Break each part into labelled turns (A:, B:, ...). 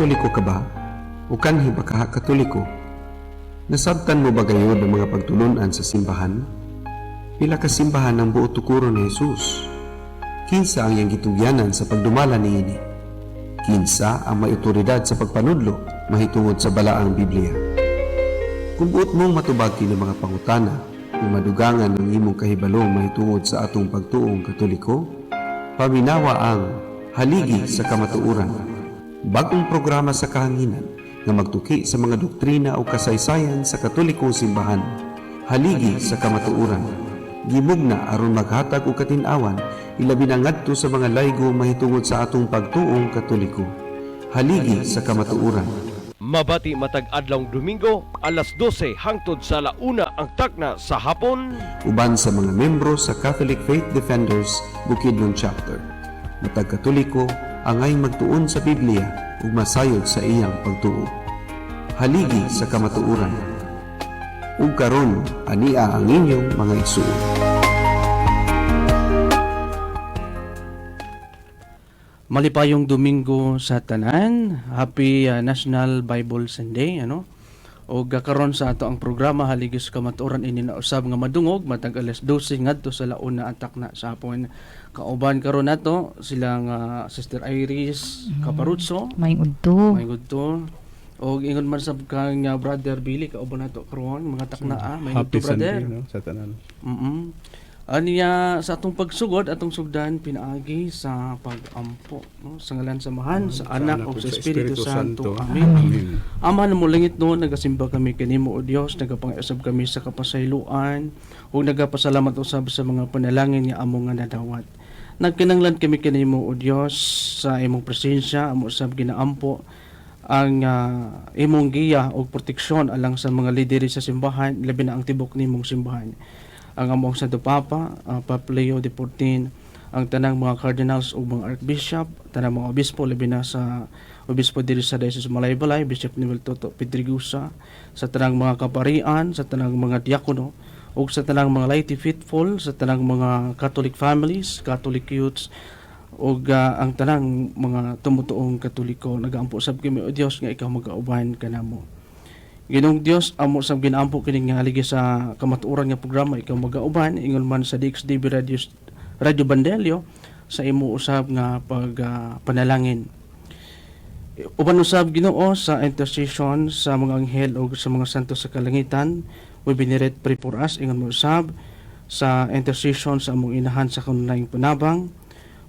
A: Katoliko ka ba? O kanhi ba ka Katoliko? Nasabtan mo ba gayod ang mga pagtulunan sa simbahan? Pila ka simbahan ang buo tukuro ni Jesus? Kinsa ang iyang gitugyanan sa pagdumala niini? Kinsa ang may otoridad sa pagpanudlo mahitungod sa balaang Biblia? Kung buot mong matubag kini mga pangutana, kung madugangan ng imong kahibalong mahitungod sa atong pagtuong Katoliko, paminawa ang Haligi sa Kamatuuran, bagong programa sa kahanginan nga magtuki sa mga doktrina o kasaysayan sa Katolikong simbahan. Haligi sa Kamatuuran, gimugna aron maghatag og katin-awan ilabi na ngadto sa mga laygo mahitungod sa atong pagtuong Katoliko. Haligi sa Kamatuuran.
B: Mabati matag adlawng Domingo, alas 12 hangtod sa 1 ang takna sa hapon.
A: Uban sa mga membro sa Catholic Faith Defenders Bukidnon Chapter. Matag Katoliko, angay magtuon sa Biblia ug masayod sa iyang pagtuo. Haligi sa Kamatuuran. Ug karon ania ang inyong mga igsuon.
C: Malipayong Domingo sa tanan. Happy National Bible Sunday, O karon sa ato ang programa Haligi sa Kamatuoran ini na usab nga madungog matag alas 12 ngadto sa 1 atak na sa hapon. Kauban karon nato silang Sister Iris Caparuzzo,
D: May udto.
C: o ingon man sa kang Brother Billy kauban nato karon mga takna may
E: Happy
C: udto brother.
E: Sunday, no, sa tanan.
C: Aniya sa atong pagsugod atong sugdan pinaagi sa pagampo, sa ngalan sa Amahan, sa Anak ug sa Espiritu Santo. Amen.
E: Amen.
C: Ama na mulangit no, nagasimba kami kanimo o Dios, nagapangisab kami sa kapasayloan ug nagapasalamat usab sa mga panalangin nga among nga nadawat. Nagkinanglan kami kanimo o Dios sa imong presensya, amo usab ginaampo ang imong giya o proteksyon alang sa mga lideri sa simbahan, labi na ang tibok nimong simbahan. Ang among Santo Papa, Papa Leo XIV, ang tanang mga cardinals o mga archbishop, tanang mga obispo, labi na sa obispo diri sa Diocese of Malaybalay, Bishop Newel Toto Pedregusa, sa tanang mga kaparian, sa tanang mga diakono, o sa tanang mga laity faithful, sa tanang mga Catholic families, Catholic youths, o ang tanang mga tumutuong Katoliko. Nagaampo sab kami o Dios nga ikaw magauban kanamo. Ginong Dios, amo sa ginampo kining nga haligi sa kamatuoran nga programa ikaw magauban ingon man sa DXDB Radio Bandelio sa imo usab nga panalangin. Uban usab Ginoo sa intercession sa mga anghel o sa mga santo sa kalangitan, we biniret pray for us ingon mo usab sa intercession sa among inahan sa kanunayng panabang,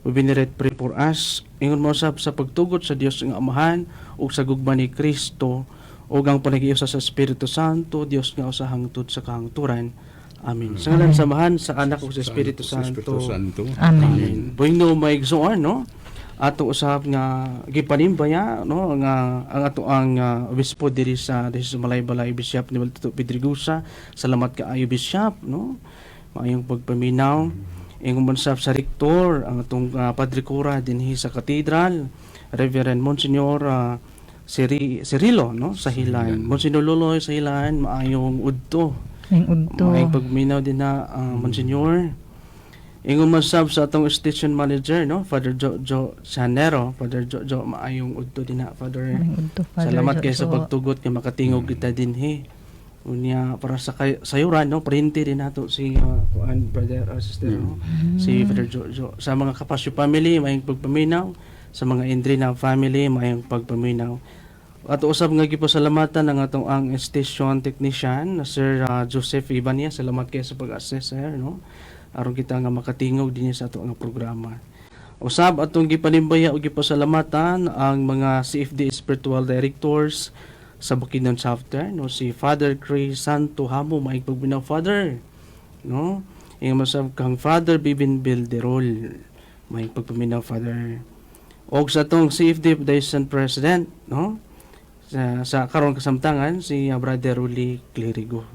C: we biniret pray for us ingon mo usab sa pagtugot sa Dios nga Amahan ug sa gugma ni Kristo o ang panagiusa sa Espiritu Santo, Dios nga usa hangtod sa kahangturan. Amen. Sa ngalan samahan sa Anak ug sa Espiritu Santo.
D: Amen.
C: Buhingno maigsuon, ato usab nga gipanimbaya, nga ang ato ang obispo diri sa Malaybalay, Bishop Newel Toto Pedregusa. Salamat kaayo Bishop, maayong pagpaminaw. Ingon man sa rektor ang atong Padre Cura dinhi sa katedral, Reverend Monsignor Cirilo, sa Hilan. Monsignor Loloy sa Hilan, maayong udto. Maayong pagminaw din na Monsignor. Ingon masab sa atong station manager, Father Jo Sanero, Father Jo maayong udto din na, Father. Salamat kayo sa pagtugot kay makatingog kita dinhi. Unya para sa sayuran, printe din nato si brother sister, si Father Jo. Sa mga Kapasyo family, maayong pagpaminaw. Sa mga Indrina family, maayong pagpaminaw. At usab nga gipasalamatan ang atong ang station technician na Sir Joseph Ibania. Salamat kayo sa pag-assess, sir, aron kita nga makatingog din sa atong programa. Usab atong gipanimbaya og gipasalamatan ang mga CFD spiritual directors sa Bukidnon chapter, si Father Chris Santo Hamo, maayong pagpaminaw, Father, Ingon masab kang Father Bibin Bilderol, maayong pagpaminaw, Father. Og sa atong CFD Foundation President, sa karon kasamtangan si Brother Ruli Clerigo.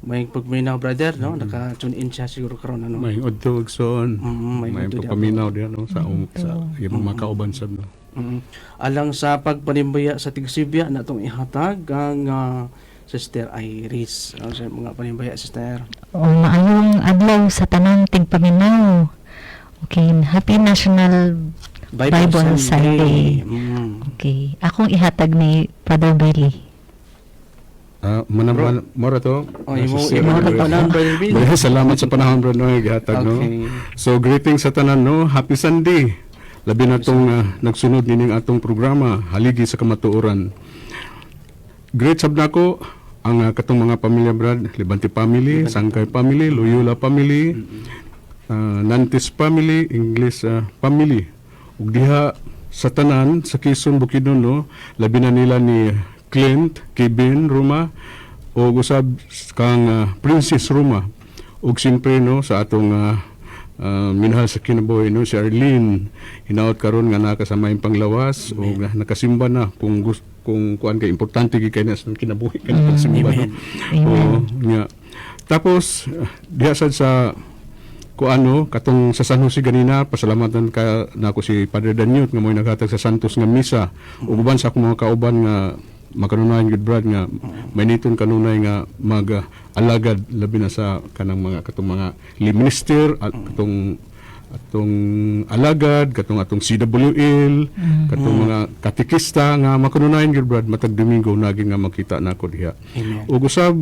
C: May pagminaw brother, naka-tune in siya siguro karon
E: May udtog son. May
C: udtog
E: pagpaminaw diyan sa imong makauban sab.
C: Alang sa pagpanimbaya sa Tigsibya natong ihatag ang Sister Iris. Sa mga panimbaya, Sister.
D: Maayong adlaw sa tanang tigpaminaw. Okay, Happy National Bible Sunday.
C: Mm.
D: Okay. Akong ihatag ni Father Billy.
E: Mora to.
C: Oh, imo
E: Brother
C: tanan, Brother Bill.
E: Salamat sa panahon, bro, no, gihatag, no.
C: Okay.
E: So, greetings sa tanan, no. Happy Sunday. Labi na itong nagsunod nining atong programa, Haligi sa Kamatuoran. Great sab nako ang katong mga pamilya, Brad. Libante family, Sangkay family, Loyola family, Nantes family, English family. Ug diha sa tanan sa Quezon, Bukidnon, no, labi na nila ni Clint, Kevin, Roma, o usab kang Princess Roma. Ug siyempre, no, sa atong minahal sa kinabuhi, no, si Arlene, hinaot karon nga nakasama yung panglawas, o nakasimba na kung kuan kay importante gi kay na sa kinabuhi kay pagsimba, no. O nya. Tapos diha sad sa kuano katong sa San Jose ganina, pasalamatan ka nako si Padre Danyot nga mo'y naghatag sa Santos nga misa, ug uban sa akong mga kauban nga makanunayan gud, Brad, nga may niton kanunay nga mag-alagad labi na sa kanang mga katong mga minister at katong alagad, katong atong CWL, katong mga katikista nga makanunayan gud, Brad, matag Domingo naging nga makita nako diha. Ug usab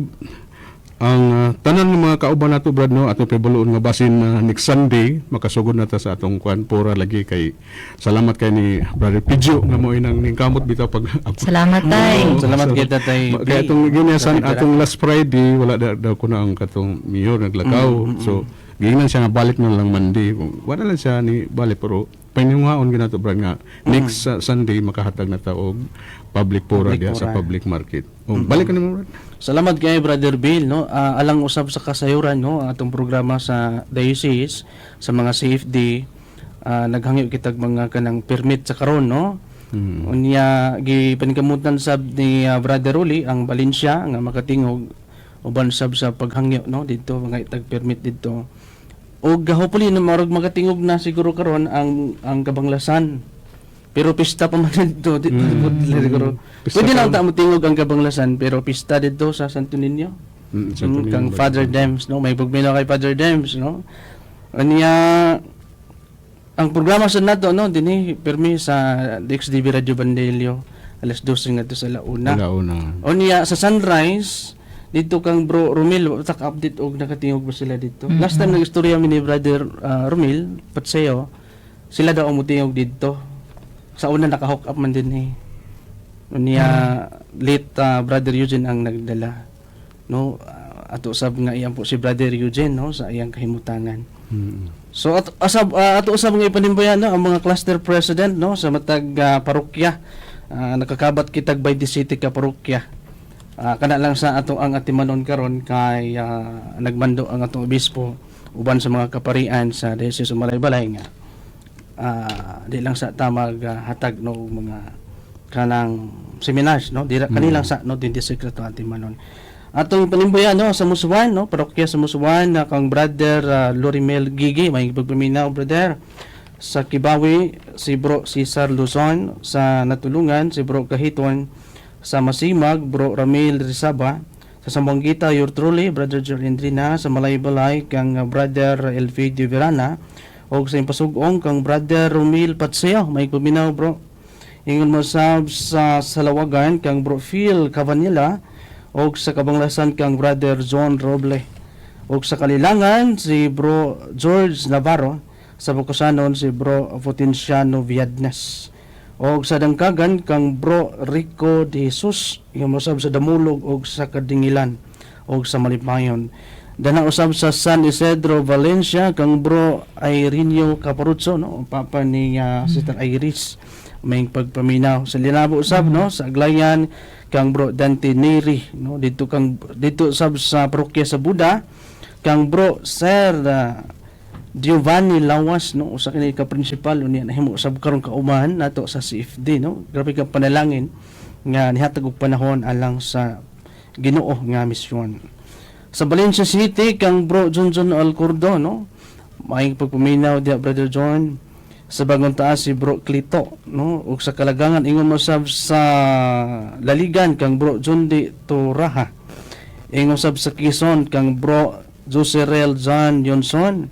E: ang tanan ng mga kauban nato, Brad, no, atong pibuluon nga basin next Sunday makasugod na ta sa atong kuan pora lagi kay salamat kay ni Brother Pidjo nga mo inang kamot bitaw pag
D: Salamat tay.
C: Salamat kita tay.
E: kay atong ginasan atong last Friday wala daw ko na ang katong mayor naglakaw, so giingnan siya nga balik na lang Monday, wala lang siya ni balik, pero paningaon ginato, Brad, nga next Sunday makahatag na ta og public pora diha sa public market. Balik ka nimo, Brad.
C: Salamat kay Brother Bill, no. Alang usab sa kasayuran, no, atong programa sa diocese sa mga CFD, naghangyo kitag mga kanang permit sa karon, no. Unya gipaningkamutan sab ni Brother Uli ang Valencia nga makatingog uban sab sa paghangyo, no, dito mga itag permit dito. Og hopefully no marag makatingog na siguro karon ang Kabanglasan. Pero pista pa man dito, siguro. Pwede lang ta mo tingog ang Kabanglasan, pero pista dito sa Santo Niño. Kang Father Dems, no, may pagminaw kay Father Dems, no. Anya ang programa sa nato, no, dinhi permi sa DXDB Radio Bandelio alas 12 ngadto sa Launa. Unya sa Sunrise dito kang Bro Romil tak update og nakatingog ba sila dito. Last time nag-istorya mi ni Brother Romil Patseyo, sila daw ang mutingog dito. Sa una naka-hook up man din niya late Brother Eugene ang nagdala, no, ato usab nga iyang po si Brother Eugene, no, sa iyang kahimutangan. So ato usab nga ipanimbayan, no, ang mga cluster president, no, sa matag parokya, nakakabat kitag by the city ka parokya. Kana lang sa ato ang atimanon karon kay nagmando ang atong obispo uban sa mga kaparian sa Diocese of Malaybalay nga di lang sa tamag hatag no mga kanang seminars, no, di kanilang sa no din sekreto atimanon. Atong panimbayan, no, sa Musuan, no, parokya sa Musuan na kang Brother Lorimel Gigi, may pagpaminaw, brother. Sa Kibawi si Bro Cesar Luzon, sa Natulungan si Bro Kahiton, sa Masimag Bro Ramil Rizaba, sa Sambuangita Yortruli Brother Jorlindrina, sa Malaybalay kang Brother Elvidio Verana, o sa Impasugong kang Brother Romil Patseo, may paminaw, bro. Ingon mo sa Salawagan kang Bro Phil Cavanilla, o sa Kabanglasan kang Brother John Roble, o sa Kalilangan si Bro George Navarro, sa Bukasanon si Bro Potenciano Viadnes, o sa Dangkagan kang Bro Rico de Jesus, ingon mo sa Damulog o sa Kadingilan o sa Malipayon. Dana usab sa San Isidro Valencia kang Bro Ireneo Caparuzzo, no, papa ni Sister Iris, may pagpaminaw. Sa Linabo usab, no, sa Aglayan kang Bro Dante Neri, no, dito usab sa parokya sa Buda kang Bro Sir Giovanni Lawas, no, usa kini ka principal unya nahimo usab karon kaumahan nato sa CFD, no. Grabe ka panalangin nga nihatag og panahon alang sa Ginoo nga misyon. Sa Valencia City kang Bro John Alcordo, no, may pagpaminaw diha Brother John. Sa Bagong Taas si Bro Clito, no, ug sa Kalagangan ingon mo sab sa Laligan kang Bro John de Toraha. Ingon sab sa Quezon kang Bro Joserel John Johnson.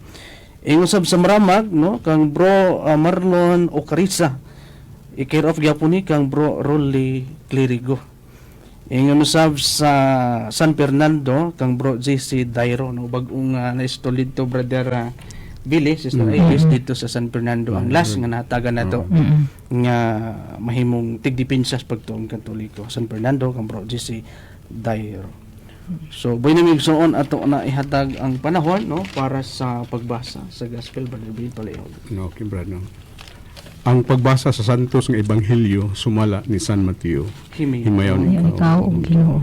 C: usab sa maramag no kang bro Marlon Ocarisa. I-care of gyapon ni kang bro Rolly Clerigo. Usab sa San Fernando kang bro JC Dairo no bag-ong na-install dito brother Billy sister Ibis dito sa San Fernando ang last nga natagan nato nga mahimong tigdepensa sa pagtuong Katoliko San Fernando kang bro JC Dairo. So boy namig soon ato na ihatag ang panahon no para sa pagbasa sa Gospel brother Billy Paleo.
E: No, okay, brad, no. Ang pagbasa sa Santos nga Ebanghelyo sumala ni San Mateo. Himayaw
D: Ayaw ikaw, o Ginoo.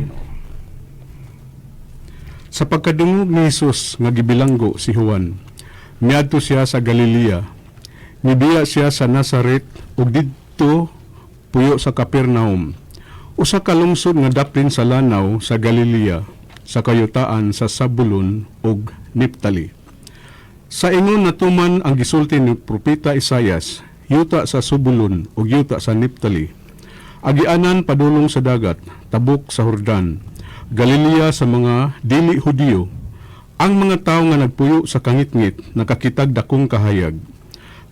E: Sa pagkadungog ni Jesus nga gibilanggo si Juan, miadto siya sa Galilea. Nibiya siya sa Nazaret ug didto puyo sa Capernaum. Usa ka lungsod nga daplin sa lanaw sa Galilea, sa kayutaan sa Zabulon ug Naphtali. Sa ingon natuman ang gisulti ni propeta Isaias, yuta sa Zabulon ug yuta sa Naphtali. Agianan padulong sa dagat, tabok sa Jordan, Galilea sa mga dili Hudiyo. Ang mga tawo nga nagpuyo sa kangitngit nakakitag dakong kahayag.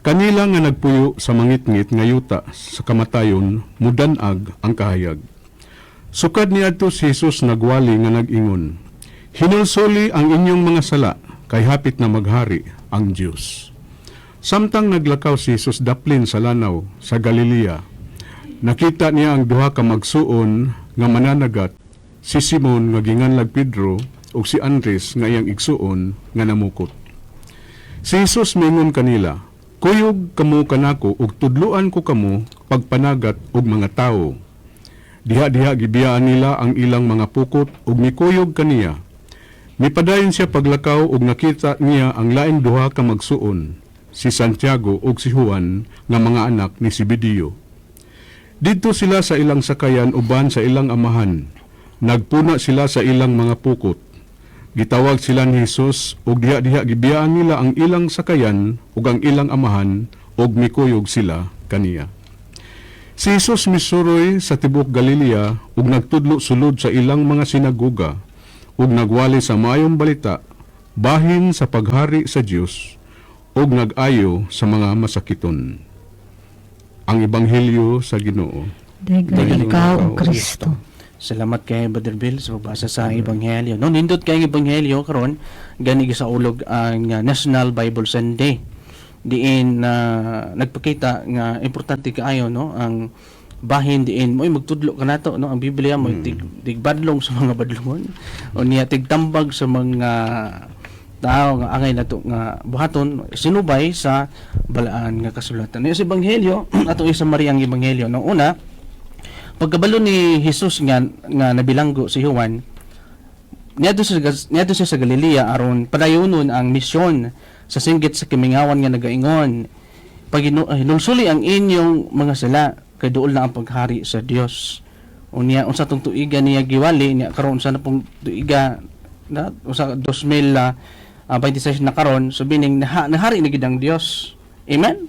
E: Kanila nga nagpuyo sa mangitngit nga yuta sa kamatayon mudanag ang kahayag. Sukad niadto si Jesus nagwali nga nag-ingon, hinulsoli ang inyong mga sala kay hapit na maghari ang Dios. Samtang naglakaw si Jesus daplin sa lanaw sa Galilea, nakita niya ang duha ka magsuon nga mananagat, si Simon nga ginganlag Pedro ug si Andres nga iyang igsuon nga namukot. Si Jesus mingon kanila, kuyog kamo kanako ug tudloan ko kamo pagpanagat og mga tawo. Diha-diha gibiyaan nila ang ilang mga pukot ug mikuyog kaniya. Mipadayon siya paglakaw ug nakita niya ang lain duha ka magsuon, si Santiago ug si Juan nga mga anak ni Zebedeo. Didto sila sa ilang sakayan uban sa ilang amahan. Nagpuna sila sa ilang mga pukot. Gitawag sila ni Jesus ug diha-diha gibiyaan nila ang ilang sakayan ug ang ilang amahan ug mikuyog sila kaniya. Si Jesus misuroy sa tibok Galilea ug nagtudlo sulod sa ilang mga sinagoga ug nagwali sa maayong balita bahin sa paghari sa Dios ug nag-ayo sa mga masakiton. Ang Ebanghelyo sa Ginoo.
D: Dagan ikaw, o Kristo.
C: Salamat kay Brother Bill sa pagbasa sa Ebanghelyo. No, nindot kay Ebanghelyo karon gani sa ulog ang National Bible Sunday. Diin nagpakita nga importante kaayo no ang bahin diin mo magtudlo kanato no ang Biblia mo tigbadlong sa mga badlongon o niya tigtambag sa mga tao nga angay nato nga buhaton sinubay sa balaan nga kasulatan. Sa Ebanghelyo ato isa Maria ang Ebanghelyo no una pagkabalo ni Jesus nga nabilanggo si Juan niadto siya sa Galilea aron padayonon ang misyon sa singgit sa kimingawan nga nagaingon pag hinulsuli ang inyong mga sala kay duol na ang paghari sa Dios. Unya unsa tong tuiga niya giwali niya karon sa na pong tuiga na usa 2026 na karon so bining nahari na gid ang Dios. Amen.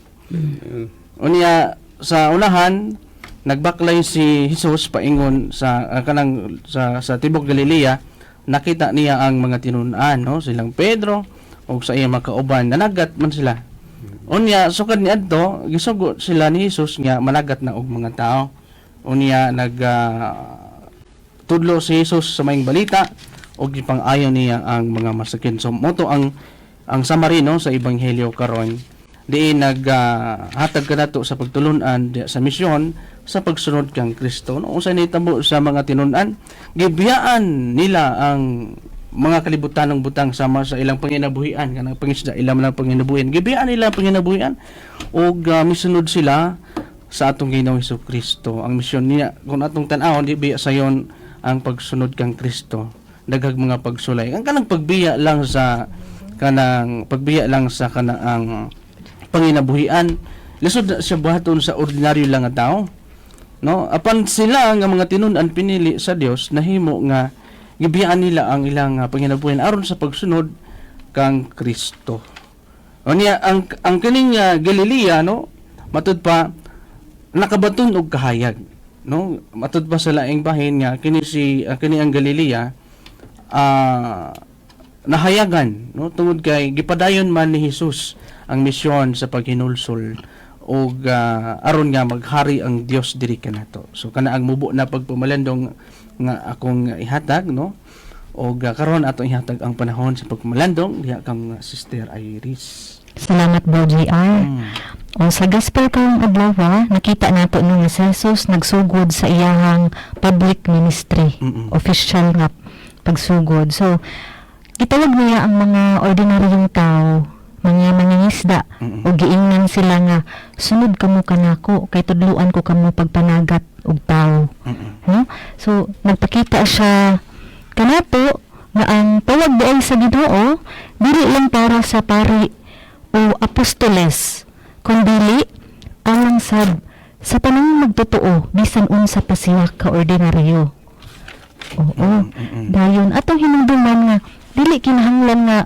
C: Unya sa unahan nagbaklay si Jesus paingon sa kanang sa tibok Galilea nakita niya ang mga tinun-an no silang Pedro ug sa iyang mga kauban nanagat man sila. Unya sukad niadto gisugo sila ni Jesus nga managat na og mga tao. Unya tudlo si Jesus sa maayong balita ug gipang-ayo niya ang mga masakin. So moto ang Samarino sa Ebanghelyo karon diin hatag kanato sa pagtulon-an sa misyon sa pagsunod kang Kristo. No usa ni tabo sa mga tinun-an gibiyaan nila ang mga kalibutan ng butang sama sa ilang panginabuhian kanang pangisda ilang lang panginabuhian gibiyaan nila ang panginabuhian ug misunod sila sa atong Ginoong Hesukristo. Ang misyon niya kung atong tan-awon di biya sayon ang pagsunod kang Kristo daghang mga pagsulay ang kanang pagbiya lang sa kanang panginabuhian lisod siya buhaton sa ordinaryo lang nga tao no apan sila nga mga tinun-an pinili sa Dios nahimo nga gibiyaan nila ang ilang panginabuhian aron sa pagsunod kang Kristo. Unya ang kining Galilea no matud pa nakabaton og kahayag no matud pa sa laing bahin nga kini ang Galilea nahayagan no tungod kay gipadayon man ni Hesus ang misyon sa paghinulsol og aron nga maghari ang Dios diri kanato. So kana ang mubo na pagpamalandong nga akong ihatag no og karon atong ihatag ang panahon sa pagpamalandong diha kang Sister Iris.
D: Salamat, Bro JR. O sa gospel karong adlaw, nakita nato no nga si Jesus nagsugod sa iyahang public ministry, official nga pagsugod. So gitawag niya ang mga ordinaryong tao, mga mangingisda, o giingnan sila nga sunod kamo kanako kay tudluan ko kamo pagpanagat og tao. No? So nagpakita siya kanato nga ang tawag diay sa Ginoo dili lang para sa pari o apostoles, kundi alang sa tanang magtotoo bisan unsa pa siya ka ordinaryo. Oo. Dayon atong hinungduman nga dili kinahanglan nga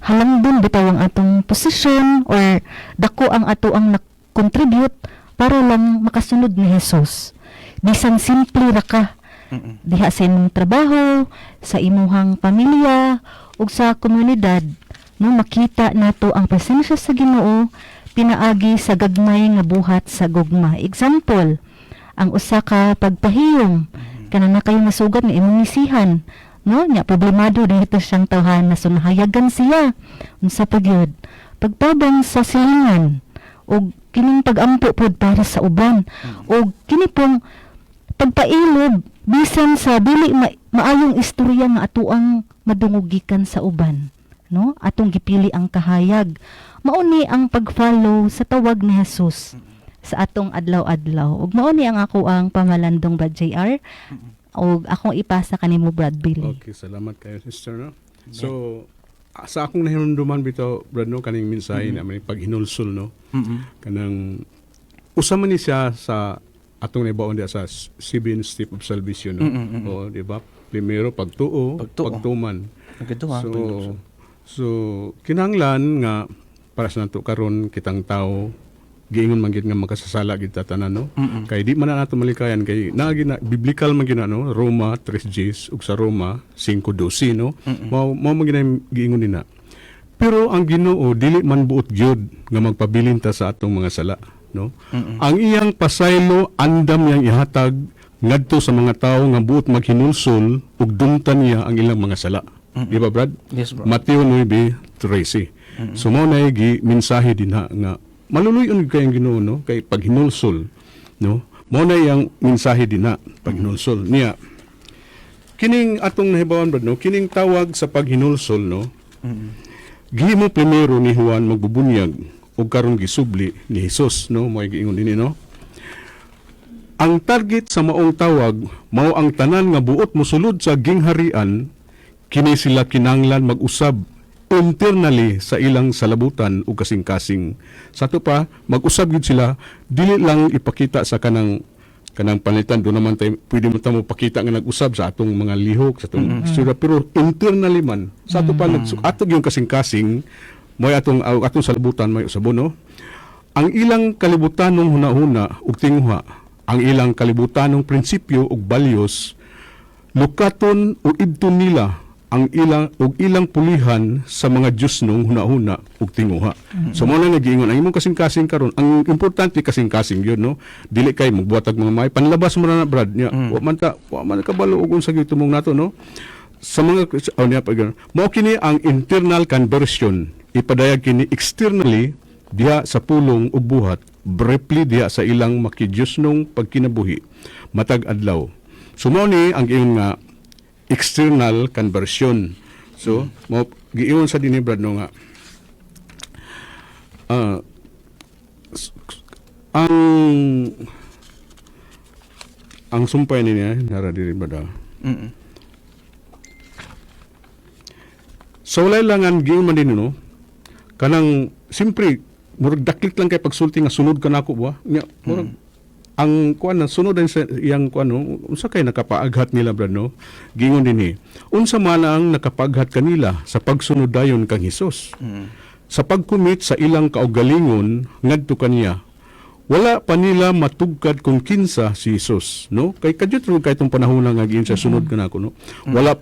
D: halangdon bitaw ang atong posisyon or dako ang ato ang contribute para lang makasunod ni Jesus. Bisan simple ra ka diha sa imong trabaho, sa imuhang pamilya ug sa komunidad, no makita nato ang presensya sa Ginoo pinaagi sa gagmay nga buhat sa gugma. Example, ang usa ka pagpahiyom kanana kayo nasugat nga imong nisihan, no nya problemado dito siyang tawhan na sunahayagan siya unsa pagyud pagtabang sa silingan og kining pagampo pod para sa uban og kini pong pagpailob bisan sa dili maayong istorya nga atuang madungugikan sa uban, no atong gipili ang kahayag mao ni ang pag-follow sa tawag ni Jesus sa atong adlaw-adlaw ug mao ni ang ako ang pamalandong Brad JR ug akong ipasa kanimo Brad Billy.
E: Okay, salamat kayo, sister, no? So, sa akong nahinumduman bitaw, Brad, no, kaning mensahe na may paghinulsol, no? Kanang, usama ni siya sa atong naibaon diya sa 7 step of salvation, no? O, di ba? Primero, pagtuo, pagtuman.
C: Nagaduha.
E: So, kinahanglan nga, para sa nato karon kitang tao, giingon man gid nga makasasala gid ta tanan, no? Kay di man na nato malikayan kay biblical man gid no, Roma 3:10 ug sa Roma 5:12, no? Mao man giingon nina. Pero ang Ginoo dili man buot gyud nga magpabilin ta sa atong mga sala, no? Ang iyang pasaylo andam yang ihatag ngadto sa mga tawo nga buot maghinulsol ug dumtan niya ang ilang mga sala. Di ba, Brad?
C: Yes, bro.
E: Mateo 9:13. So mao nay gi mensahe dinha nga maluluyon kay ang Ginoo, no, kay paghinulsol, no, mao na yang mensahe dinha paghinulsol niya. Kining atong nahibawan, Brad, no, kining tawag sa paghinulsol, no, gihimo primero ni Juan magbubunyag ug karon gisubli ni Jesus, no, mao giingon dinhi, no. Ang target sa maong tawag mao ang tanan nga buot mosulod sa gingharian, kini sila kinanglan mag-usab internally sa ilang salabutan o kasing-kasing. Sa ito pa, mag-usab gid sila, dili lang ipakita sa kanang panitan, doon naman tayo, pwede mo tayo pakita nga nag-usab sa atong mga lihok, sa atong istorya, pero internally man. Sa ito pa, atong yung kasing-kasing, may atong salabutan, may usabo, no? Ang ilang kalibutanong huna-huna ug tinguha, ang ilang kalibutanong prinsipyo ug values, lukaton o ibton nila ang ilang pulihan sa mga Diyos nung huna-huna ug tinguha. So mo na nagiingon ang imong kasing-kasing karon, ang importante kasing-kasing yun, no. Dili kay magbuhatag mga may panlabas mo na Brad niya. Wa man ka balo og unsa gyud tumong nato, no. Sa mga mao kini ang internal conversion, ipadayag kini externally diha sa pulong ug buhat, briefly diha sa ilang makidiyos nung pagkinabuhi matag adlaw. So mao ni ang ingon nga external conversion. So, giingon sa dinhi, Brad, no, nga ang sumpay niya nara diri, Brad. So walay langan giingon man din, no, kanang simpre murag daklit lang kay pagsulti nga sunod ka nako ba nya murag ang kuan na sunod din sa iyang kuan, no, unsa kay nakapaaghat nila, Brad, no, gingon dinhi unsa man ang nakapaaghat kanila sa pagsunod dayon kang Hesus sa pagkumit sa ilang kaugalingon ngadto kaniya wala pa nila matugkad kung kinsa si Jesus, no? Kay kadyo ron kay tong panahon nga giin sa sunod kanako, no? Wala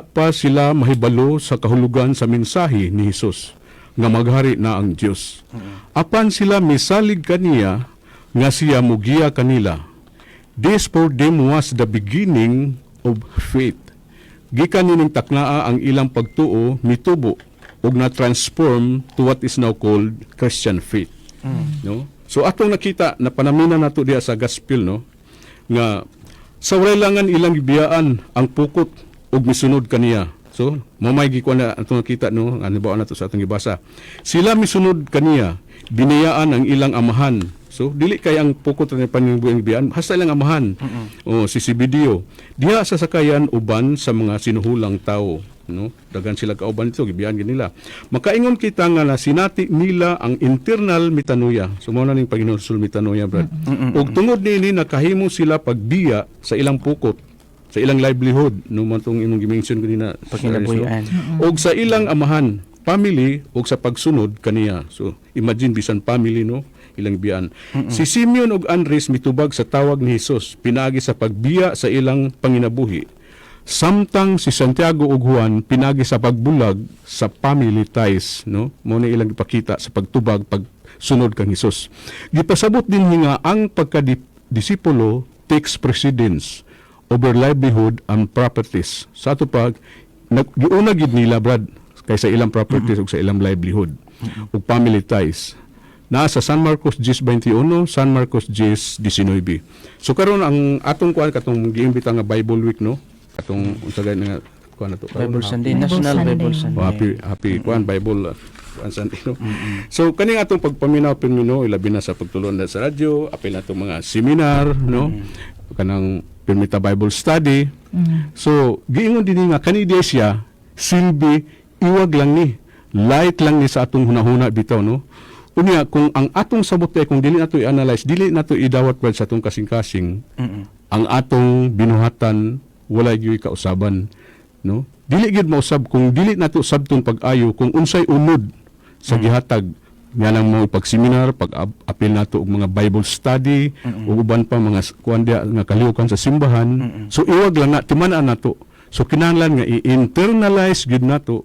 E: pa sila mahibalo sa kahulugan sa mensahe ni Jesus nga maghari na ang Dios. Apan sila misalig kaniya nga siya mugiya kanila. This for them was the beginning of faith. Gikan nining taknaa ang ilang pagtuo mitubo ug na-transform to what is now called Christian faith. No? So atong nakita na panamina nato diha sa gospel, no, nga sa langan ilang gibiyaan ang pukot ug misunod kaniya. So mamay gikuan na atong nakita, no, ano ba nato sa atong gibasa. Sila misunod kaniya, binayaan ang ilang amahan. So dili kay ang pukot ni paningbuang gibiyaan, hasta ilang amahan. O si Sibidio, diha sa sakayan uban sa mga sinuhulang tawo, no? Dagan sila kauban dito, gibiyan nila. Makaingon kita nga na sinati nila ang internal metanoia. So mao na ning Panginoon sul metanoia, brad. Ug tungod niini nakahimo sila pagbiya sa ilang pukot, sa ilang livelihood, no, man tong imong gi-mention kanina,
C: Pagkinabuhian.
E: og sa ilang amahan, family, og sa pagsunod kaniya. So imagine bisan family, no, ilang biyan. Si Simeon ug Andres mitubag sa tawag ni Hesus, pinaagi sa pagbiya sa ilang panginabuhi. Samtang si Santiago ug Juan pinagi sa pagbulag sa family ties, no? Mao na ilang ipakita sa pagtubag pagsunod kang Hesus. Gipasabot din nga ang pagka-disipulo takes precedence over livelihood and properties. Sa ato pag giuna gid nila, brad, kaysa ilang properties ug sa ilang livelihood ug family ties. Nasa San Marcos 10:21, San Marcos 10:19. So karon ang atong kuan katong giimbita nga Bible Week, no? Atong unsagay nga kuan nato
C: Bible Sunday,
D: Bible
C: National
D: Sunday.
C: Bible
E: Oh,
C: Sunday.
E: happy kuan Bible kuan Sunday, no? So kaning atong pagpaminaw pirmino ilabi na sa pagtulon na sa radyo, apil natong mga seminar, no? Kanang Pirmita Bible Study. So giingon din nga kani diya siya silbi iwag lang ni, light lang ni sa atong hunahuna bitaw, no? Unya kung ang atong sabot kay kung dili nato i-analyze, dili nato idawat brad sa atong kasing-kasing, ang atong binuhatan wala gyud kausaban, no? Dili gyud mausab kung dili nato sabton pag-ayo kung unsay unod sa gihatag nga nang mga pagseminar, pag-apil nato og mga Bible study ug uban pa mga kuan dia nga kalihukan sa simbahan. So iwag lang na timan-an nato. So kinahanglan nga i-internalize gyud nato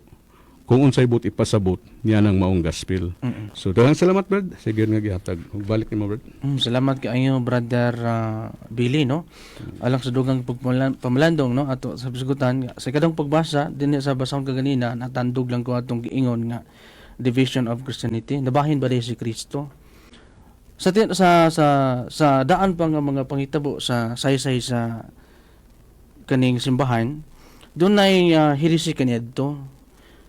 E: kung unsay but ipasabot niya ng maong gospel. So daghang salamat, brad, sa gyud nga gihatag. Ug balik nimo, brad.
C: Salamat kaayo, brother Billy, no. Alang sa dugang pamalandong, no, ato sa bisgutan sa kadang pagbasa dinhi sa basahon kaganina natandog lang ko atong giingon nga division of Christianity. Nabahin ba si Kristo? Sa daan pa nga mga pangitabo sa saysay sa kaning simbahan, dunay heresy kaniadto.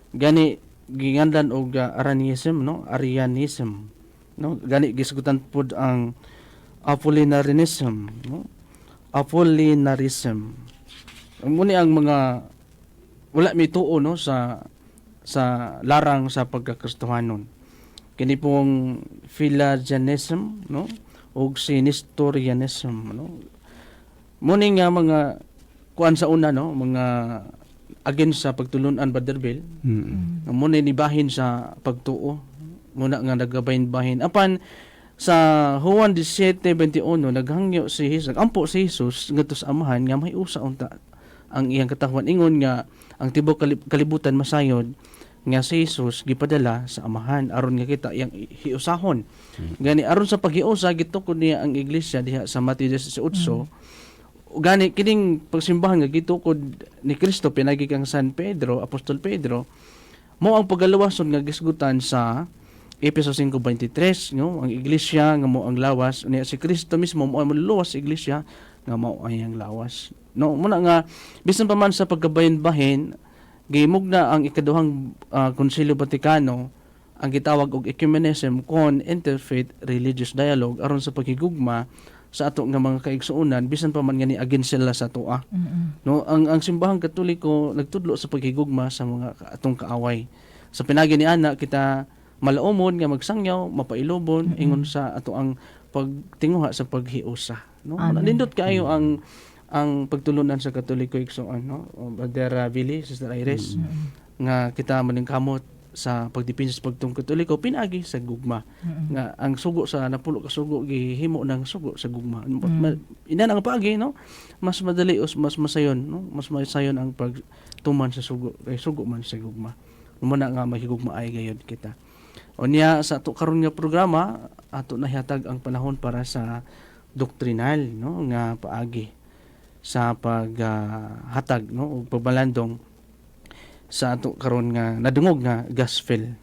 C: Gani gingandan og Arianism, no? Arianism, no? Gani gisgutan pud ang Apollinarianism, no? Apollinarism. Muni ang mga wala mituo, no, sa larang sa pagkakristohanon. Kini pong Pelagianism, no, ug si Nestorianism, no. Muni nga mga kuan sa una, no, mga against sa pagtulunan, Brother Bill. Muna ni bahin sa pagtuo. Muna nga nagabahin-bahin. Apan sa Juan 17:21 naghangyo si Jesus, nagampo si Jesus ngadto sa amahan nga may usa unta ang iyang katahwan. Ingon nga ang tibuok kalibutan masayod nga si Jesus gipadala sa amahan aron nga kita iyang hiusahon. Gani aron sa paghiusa gitukod niya ang iglesia diha sa Mateo 18. Gani kining pagsimbahan nga gitukod ni Kristo pinagi kang San Pedro, Apostol Pedro, mao ang pagalawason nga gisgutan sa Efeso 5:23, no, ang iglesia nga mao ang lawas niya si Kristo mismo mao ang luwas sa iglesia nga mao ay ang lawas. No, muna nga bisan pa man sa pagkabahin-bahin gihimog na ang ikaduhang Konsilyo Vatikano ang gitawag og ecumenism kon interfaith religious dialogue aron sa paghigugma sa ato nga mga kaigsuonan bisan pa man nga ni against sila sa atoa. No, ang simbahang Katoliko nagtudlo sa paghigugma sa mga atong kaaway. Sa pinagi ni ana kita malaumon nga magsangyaw, mapailobon ingon sa ato ang pagtinguha sa paghiusa. No, nindot kaayo ang pagtulunan sa Katoliko igsuon, no. Brother Billy, Sister Iris, nga kita maningkamot sa pagdepensa sa pagtong Katoliko pinagi sa gugma nga ang sugo sa napulo ka sugo gihimo ng sugo sa gugma. Ina ang paagi no mas madali os mas masayon no mas masayon ang pagtuman sa sugo kay sugo man sa gugma. Umana nga mahigugma ay gayud kita. Unya sa ato karon nga programa ato nahihatag ang panahon para sa doktrinal no nga paagi sa paghatag no ug pagbalandong sa ato karon nga nadungog nga gospel.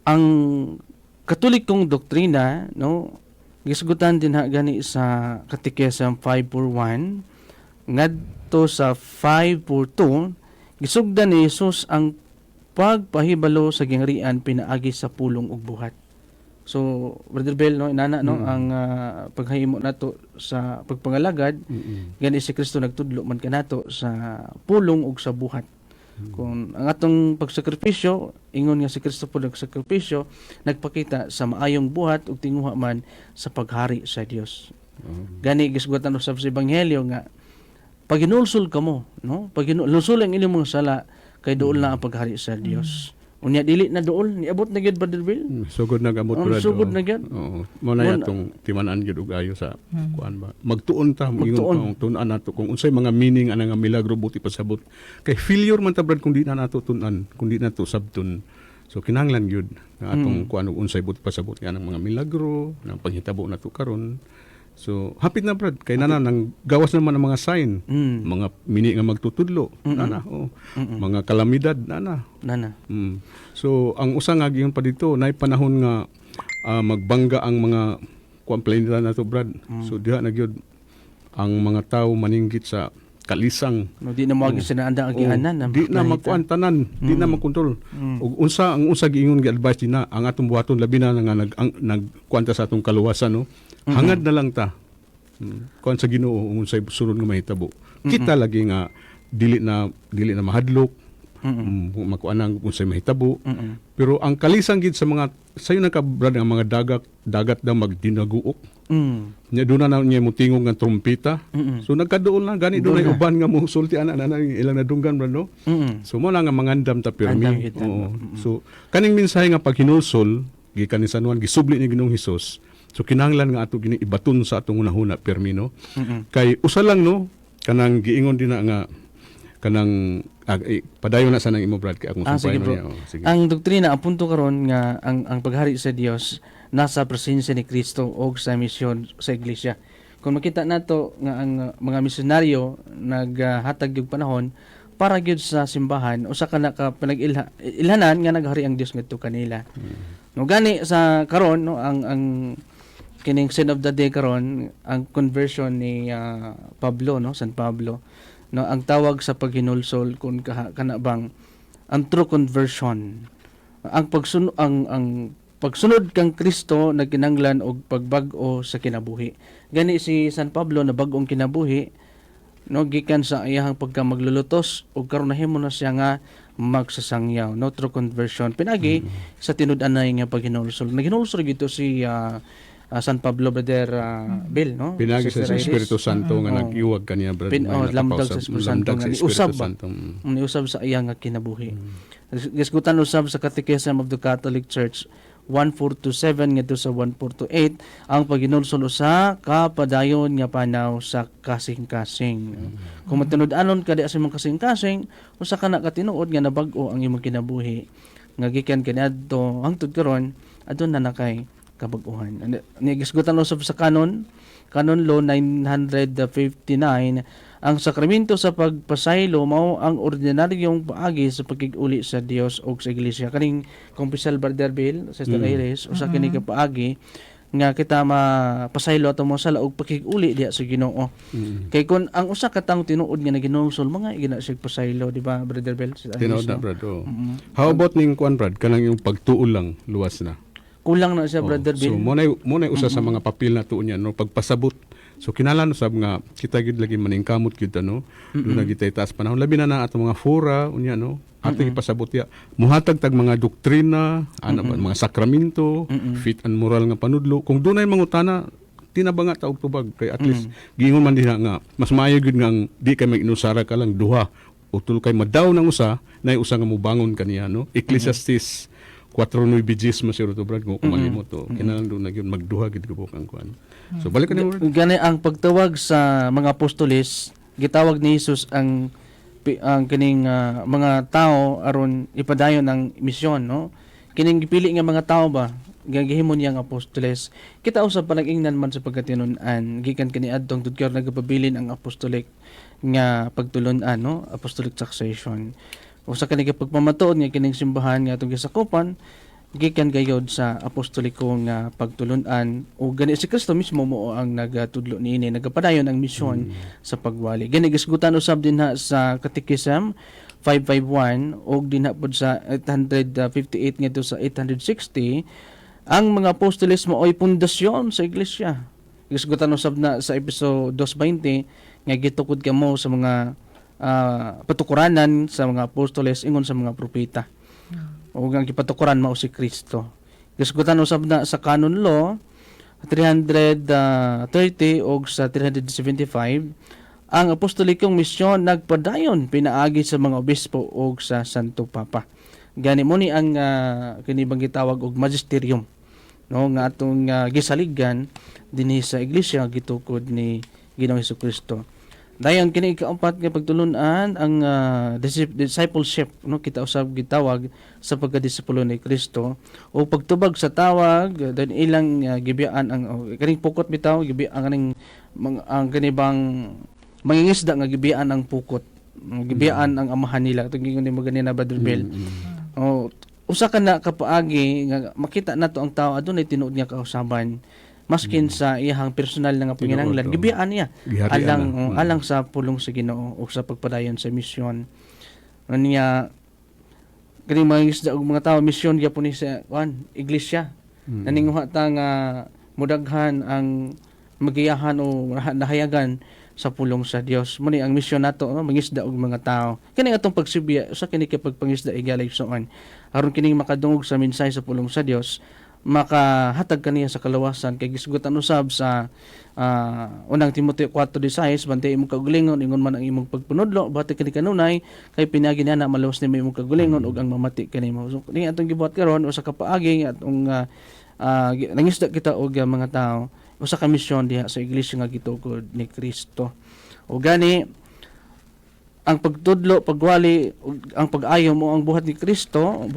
C: Ang Katolikong doktrina no gisgutan din ha gani sa Katekesam 541 ngadto sa 542 gisugdan ni Jesus ang pagpahibalo sa gingharian pinaagi sa pulong ug buhat. So Brother Bel no inana no ang paghahimo nato sa pagpangalagad gani si Kristo nagtudlo man kanato sa pulong ug sa buhat. Kung ang atong pagsakripisyo ingon nga si Kristo po nagsakripisyo nagpakita sa maayong buhat ug tinguha man sa paghari sa Dios. Gani gisgutan usab sa ebanghelyo nga pag hinulsol kamo no pag hinulsol ang inyong mga sala kay dool na ang paghari sa Dios. Unya dili na dool niabot na gyud Brother Bill.
E: Sugod na gamot brad.
C: Sugod na gyud.
E: Oo. Mo na atong timan-an gyud og ayo sa kuan ba. Magtuon ta ingon kung tun-an nato kung unsay mga meaning ana nga milagro buti pasabot. Kay failure man ta brad kung di na nato tun-an, kung di nato sabton. So kinahanglan gyud nga atong kuan og unsay buti pasabot nga mga milagro, nang panghitabo nato karon. So hapit na brad kay nana nang gawas naman ang mga sign, mga mini nga magtutudlo, nana, mga kalamidad, nana. So ang usa nga giyon pa dito, nay panahon nga magbangga ang mga complainant nato brad. So diha na gyud ang mga tawo maninggit sa kalisang.
C: No, di na mawag sa naanda ang gihanan.
E: Di na makuan tanan, di na makontrol. Ug unsa ang unsa giingon gi advice dina ang atong buhaton labi na nga nagkuanta sa atong kaluwasan no. Hangad na lang ta. Kuan sa Ginoo unsay sunod nga mahitabo. Kita lagi nga dili na mahadlok. Makuan ang unsay mahitabo. Pero ang kalisang gid sa mga sayo na kabrad ang mga dagat daw magdinaguok. Nya doon na niya mutingog nga trompeta. So nagkaduol na gani doon ay uban nga musulti ana ilang nadunggan bro no. So mo na nga mangandam ta pirmi. So kaning mensahe nga pag hinulsol gikan ni San Juan gisubli ni Ginoong Hesus. So kinahanglan nga ato gini ibaton sa atong unahuna pirmi no. Kay usa lang no kanang giingon din na nga kanang padayon na sa nang imo brad kay akong sumpay niya. Sige.
C: Ang doktrina ang punto karon nga ang paghari sa Dios nasa presensya ni Kristo o sa misyon sa iglesia. Kung makita nato nga ang mga misyonaryo naghatag og panahon para gyud sa simbahan usa ka panag-ilhanan nga naghari ang Dios ngadto kanila. No gani sa karon no ang kining sin of the day karon ang conversion ni Pablo no San Pablo no ang tawag sa paghinulsol kun kana bang ang true conversion ang pagsunod kang Kristo nagkinahanglan og pagbag-o sa kinabuhi. Gani si San Pablo na bag-ong kinabuhi no gikan sa iyang pagka maglulutos ug karon nahimo na siya nga magsasangyaw no true conversion pinagi sa tinud-anay nga paghinulsol. Naghinulsol gito si San Pablo brother Bill no
E: pinagi sa Espiritu Santo nga nag-iwag kaniya brother
C: lamdag sa Espiritu Santo nga niusab sa iyang nga kinabuhi. Gisgutan usab sa Catechism of the Catholic Church 1427 ngadto sa 1428 ang paghinulsol usa ka padayon nga panaw sa kasing-kasing. Kung matinud-anon ka di sa mga kasing-kasing usa ka na katinuod nga nabag-o ang imong kinabuhi nga gikan kaniadto hangtod karon adun na nakay kabag-uhan. Nigisgutan usab sa Canon Law 959 ang sakramento sa pagpasaylo mao ang ordinaryong paagi sa pagkig-uli sa Dios o sa iglesia. Kaning Kumpisal Brother Bill, Sister Iris, usa kini ka paagi nga kita mapasaylo ato mo sala og pagkig-uli diha sa Ginoo. Kay kun ang usa ka tawo tinuod nga naginulsol mga gina sig pasaylo, di ba Brother Bill?
E: Tinuod na brad. How about ning kuan brad kanang yung pagtuol lang luwas na.
C: Kulang na siya Brother Bill.
E: So mo na usa sa mga papel na tuon yan no pagpasabot. So kinahanglan usab nga kita gid lagi maningkamot gid no. Doon na gitay taas panahon labi na ato mga fora unya no. Ato ipasabot ya. Muhatag tag mga doktrina, mga sakramento, faith and moral nga panudlo. Kung dunay mangutana tinabanga ta og tubag kay at least giingon man diha nga mas maayo gid nga di kay mag-inusara ka lang duha utol kay madaw ng usa na usa nga mobangon kaniya no. Ecclesiastes 4:9 masiro to brad kung kumalimot to. Kinahanglan do na gyud magduha gid ko ang kuan. So balik ka ni Brad.
C: Gani ang pagtawag sa mga apostoles, gitawag ni Jesus ang kining mga tao aron ipadayon ang misyon, no? Kining gipili nga mga tao ba gagahimon yang apostoles. Kita usab panag-ingnan man sa pagkatinunan gikan kani adtong tudkar nagapabilin ang apostolic nga pagtulunan, no? Apostolic succession. Usa kani pagpamatuod nga kining simbahan nga atong gisakupan gikan gayod sa apostoliko nga pagtulunan o gani si Kristo mismo mo ang nagatudlo niini nagapadayon ang misyon sa pagwali. Gani gisgutan usab din ha sa Catechism 551 og din ha pod sa 858 ngadto sa 860 ang mga apostoles mo ay pundasyon sa iglesia. Gisgutan usab na sa episode 220 nga gitukod kamo sa mga patukuranan sa mga apostoles ingon sa mga propeta. O ang kipatukuran mao si Kristo. Gisgutan usab na sa canon law 330 og sa 375 ang apostolikong misyon nagpadayon pinaagi sa mga obispo og sa Santo Papa. Gani mo ni ang kinibang gitawag og magisterium, no, nga atong gisaligan dinhi sa iglesia gitukod ni Ginoong Hesukristo. Dayon kini ikaumpat nga pagtulunan ang discipleship, no, kita usab gitawag sa pagkadisipulo ni Kristo o pagtubag sa tawag dan ilang gibiyaan ang kaning pukot bitaw gibiyaan ang kanibang mangingisda nga gibiyaan ang pukot, gibiyaan ang amahan nila tung ingon ni ganina Brother Bill. O usa ka na kapaagi nga makita nato ang tao adunay tinuod nga kausaban maskin sa iyang personal nga panginahanglan gibiyaan niya alang sa pulong sa Ginoo o sa pagpadayon sa misyon niya kani mga isda og mga tawo misyon gyapon ni sa iglesia naninguha ta nga mudaghan ang magiyahan o nahayagan sa pulong sa Dios mo ni ang misyon nato, no? Mangisda og mga tao kani atong pagsibiya sa kini kay pagpangisda igalay soon aron kining makadungog sa mensahe sa pulong sa Dios makahatag kaniya sa kalawasan kay gisgutan usab sa unang Timoteo 4:16 bantay imong kagulingon ingon man ang imong pagpunudlo bati kani kanunay kay pinagi na malawas ni imong kagulingon ug ang mamati kanimo. So kini atong gibuhat karon usa ka paagi atong nangisda kita og mga tao usa ka misyon diha sa iglesia nga gitukod ni Kristo. O gani ang pagtudlo, pagwali, ang pag-ayo mo ang buhat ni Kristo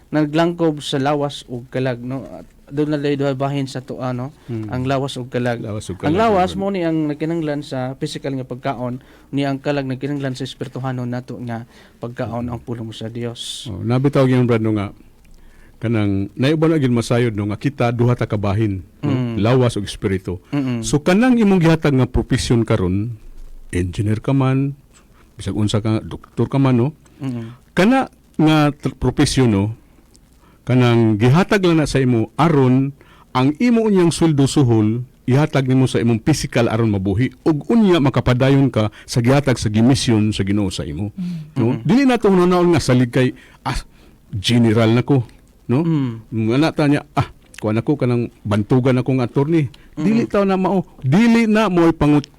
C: naglangkob sa lawas ug kalag, no. Doon na dayo bahin sa tuwa, no. Ang lawas ug kalag. Ang lawas mo ni ang nagkinahanglan sa physical nga pagkaon, ni ang kalag nagkinahanglan sa espirituhanon nato nga pagkaon ang pulong sa Dios.
E: Oh, nabitaw gyud brad no nga kanang naiba na gyud masayod no nga kita duha ta ka bahin, no? Lawas ug espiritu. So kanang imong gihatag nga profession karon, engineer ka man, bisag unsa ka, doktor ka man, no. Kana nga profesyon, no, kanang gihatag lang na sa imo aron ang imo unyang sweldo suhol ihatag nimo sa imong physical aron mabuhi ug unya makapadayon ka sa gihatag sa gimisyon sa Ginoo sa imo, no. Dili na to naon nga salig kay general nako, no. Ana ta niya kuan ako kanang bantugan akong attorney. Dili taw na mao, dili na mo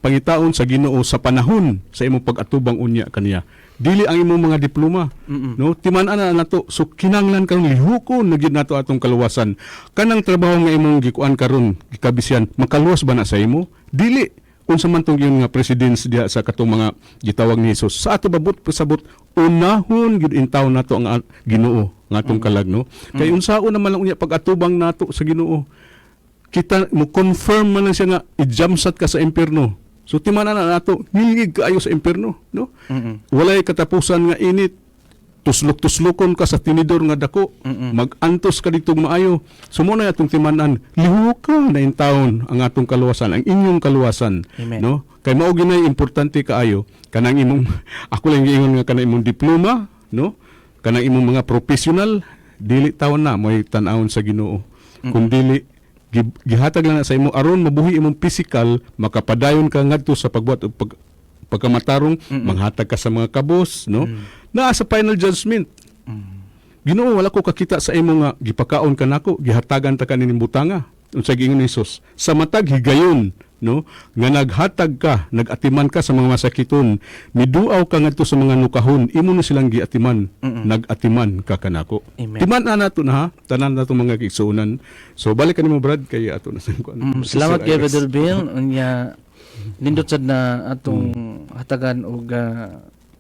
E: pangitaon sa Ginoo sa panahon sa imong pag-atubang unya kaniya. Dili ang imong mga diploma, no, timan-an na nato. So kinahanglan karon lihukon na gyud nato atong kaluwasan. Kanang trabaho nga imong gikuan karon gikabisyan, makaluwas ba na sa imo? Dili. Unsa man tong yung nga presidents diha sa katong mga gitawag ni Jesus. Sa ato babot pasabot unahon gyud intaw nato ang Ginoo nga atong kalag, no. Kay unsaon naman lang unya pag-atubang nato sa Ginoo. Kita mo confirm man lang siya nga i-jumpsat ka sa impierno. So timanan na nato, nilingig kaayo sa impierno, no? Walay katapusan nga init. Tuslok-tuslokon ka sa tinidor nga dako. Mag-antos ka dito maayo. So mo na atong timanan, lihok ka na in taon ang atong kaluwasan, ang inyong kaluwasan.
C: Amen.
E: No? Kay mao ginay importante kaayo kanang imong ako lang giingon nga kanang imong diploma, no? Kanang imong mga professional dili taon na mo'y tan-awon sa Ginoo. Kung dili gihatag lang na sa imo aron mabuhi imong physical, makapadayon ka ngadto sa pagbuhat og pagkamatarong, manghatag ka sa mga kabos, no. Naa sa final judgment. Ginoo, wala ko kakita sa imo nga gipakaon ka nako, gihatagan ta kaning butanga. Unsa giingon ni Jesus, sa matag higayon no, nga naghatag ka, nagatiman ka sa mga masakiton, miduaw ka ngadto sa mga nukahon, imo na silang giatiman, nagatiman ka kanako.
C: Amen.
E: Timan na nato na ha, tanan nato mga kigsuonan. So balik kanimo Brad kay ato na sa kuan.
C: Salamat kay Brother Bill. Unya nindot sad na atong hatagan og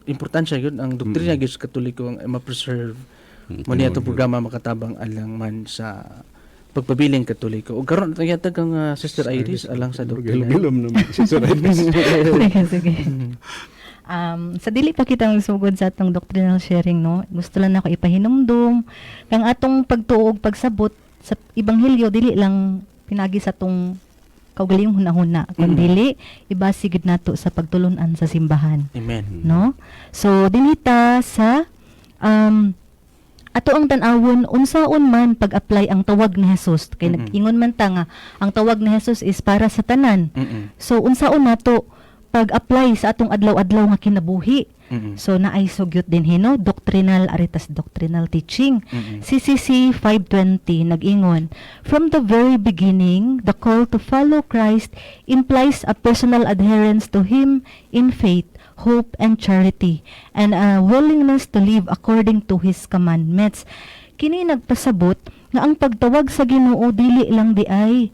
C: importansya yun ang doktrina gyud sa Katoliko ang ma-preserve mo niya itong programa makatabang alang man sa pagpabiling Katoliko. O karon yatag ang Sister Iris alang sa doktrina.
E: Gilom naman si Sir Iris.
D: Sige, sige. Sa dili pa kitang sugod sa atong doctrinal sharing, no, gusto lang ako ipahinumdum kang atong pagtuog pagsabot sa ebanghelyo dili lang pinagi sa atong kaugalingong hunahuna kundi ibasigid nato sa pagtulunan sa simbahan,
C: Amen.
D: no? So dinita sa ato ang tan-awon unsaon man pag-apply ang tawag ni Jesus kay nag-ingon man ta nga ang tawag ni Jesus is para sa tanan. So unsaon nato pag-apply sa atong adlaw-adlaw nga kinabuhi. So naay sugyot din hino doctrinal aritas doctrinal teaching. CCC 520 nag-ingon, from the very beginning the call to follow Christ implies a personal adherence to him in faith, hope and charity, and a willingness to live according to his commandments. Kini nagpasabot nga ang pagtawag sa Ginoo dili lang di ay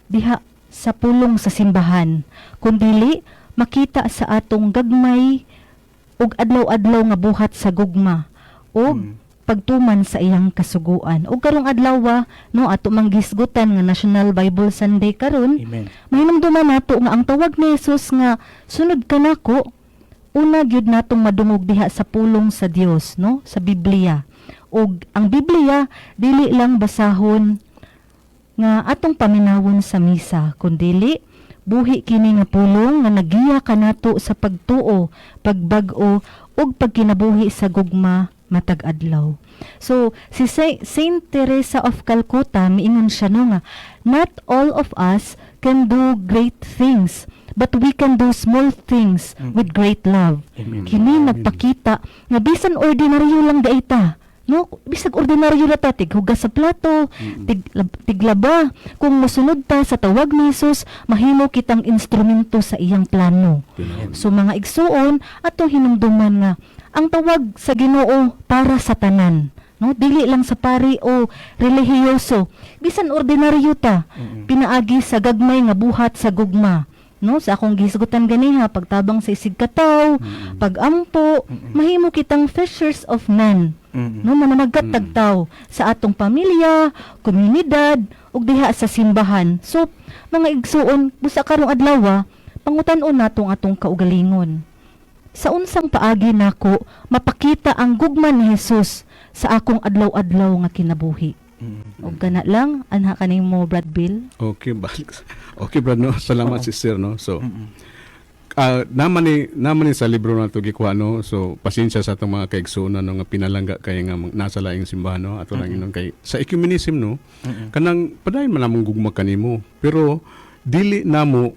D: diha sa pulong sa simbahan, kundi makita sa atong gagmay ug adlaw-adlaw nga buhat sa gugma ug pagtuman sa iyang kasuguan. Ug karong adlaw no ato manggisgutan nga National Bible Sunday karon,
C: Amen.
D: mahinumduman nato nga ang tawag ni Jesus nga sunod ka nako, una gyud natong madungog diha sa pulong sa Dios, no, sa Biblia. Ug ang Biblia dili lang basahon nga atong paminawon sa misa, kundi buhi kini nga pulong nga nagiya kanato sa pagtuo, pagbag-o ug pagkinabuhi sa gugma matag adlaw. So si Saint Teresa of Calcutta miingon siya no nga, not all of us can do great things, but we can do small things with great love.
C: Amen.
D: Kini nagpakita nga bisan ordinaryo lang daita, no, bisag ordinaryo ra ta, tighugas sa plato, tiglaba, kung mosunod ta sa tawag ni Jesus, mahimo kitang instrumento sa iyang plano. So mga igsuon atong hinumduman nga ang tawag sa Ginoo para sa tanan, no, dili lang sa pari o relihiyoso, bisan ordinaryo ta, pinaagi sa gagmay nga buhat sa gugma. No, sa akong gisgutan ganiha pagtabang sa isig kataw, pagampo, mahimo kitang fishers of men. No, manamagkatag taw sa atong pamilya, komunidad ug diha sa simbahan. So mga igsuon busa karong adlaw pangutan-on natong atong kaugalingon. Sa unsang paagi nako mapakita ang gugma ni Jesus sa akong adlaw-adlaw nga kinabuhi. Og kana lang anha kanimo Brad Bill.
E: Okay, okay Brad, no? Salamat sister, no? So, naman ni sa libro na ito gikuha, no? So, pasensya sa itong mga kaigsunan, no? Nga pinalangga kay nga nasa laing simbahan, no? Ato lang yun kay sa ecumenism, no? Kanang padayon man namong gugma kanimo, pero dili namo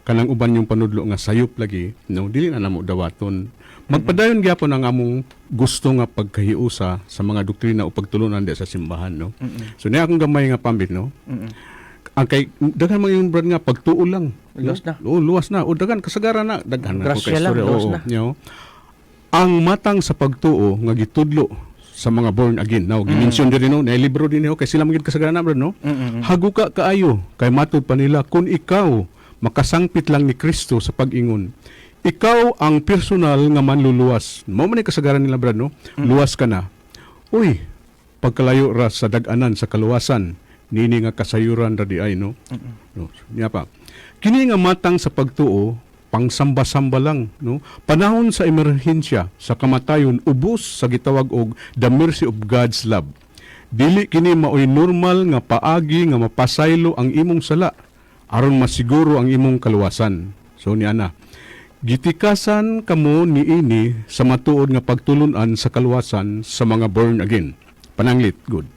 E: kanang uban yung panudlo nga sayop lagi, no? Dili na namo dawaton. Magpadayon gyapon ang among gusto nga pagkahiusa sa mga doktrina o pagtulunan di sa simbahan, no? So niya akong gamay nga pambit, no? Ang kay daghan man yung brad nga pagtuo lang.
C: Luwas na.
E: Oo, luwas na. O daghan kasagaran na, daghan na ko
C: Grasya
E: kay
C: lang,
E: istorya.
C: luwas
E: Oo,
C: na.
E: you know? Ang matang sa pagtuo nga gitudlo sa mga born again. Now, gimension din no, na libro din kay sila magid kasagaran na brad, no? Haguka kaayo kay matud pa nila kung ikaw makasangpit lang ni Kristo sa pag-ingon. Ikaw ang personal nga manluluwas. Mao man ni kasagaran nila brad, no? Luwas ka na. Uy, pagkalayo ra sa dag-anan sa kaluwasan, nini nga kasayuran ra di ay, no? No, niya pa. Kini nga matang sa pagtuo, pangsamba-samba lang, no? Panahon sa emerhensya, sa kamatayon, ubos sa gitawag og the mercy of God's love. Dili kini maoy normal nga paagi nga mapasaylo ang imong sala aron masiguro ang imong kaluwasan. So niya na. Gitikasan kamo niini sa matuod nga pagtulunan sa kaluwasan sa mga born again. Pananglit, good.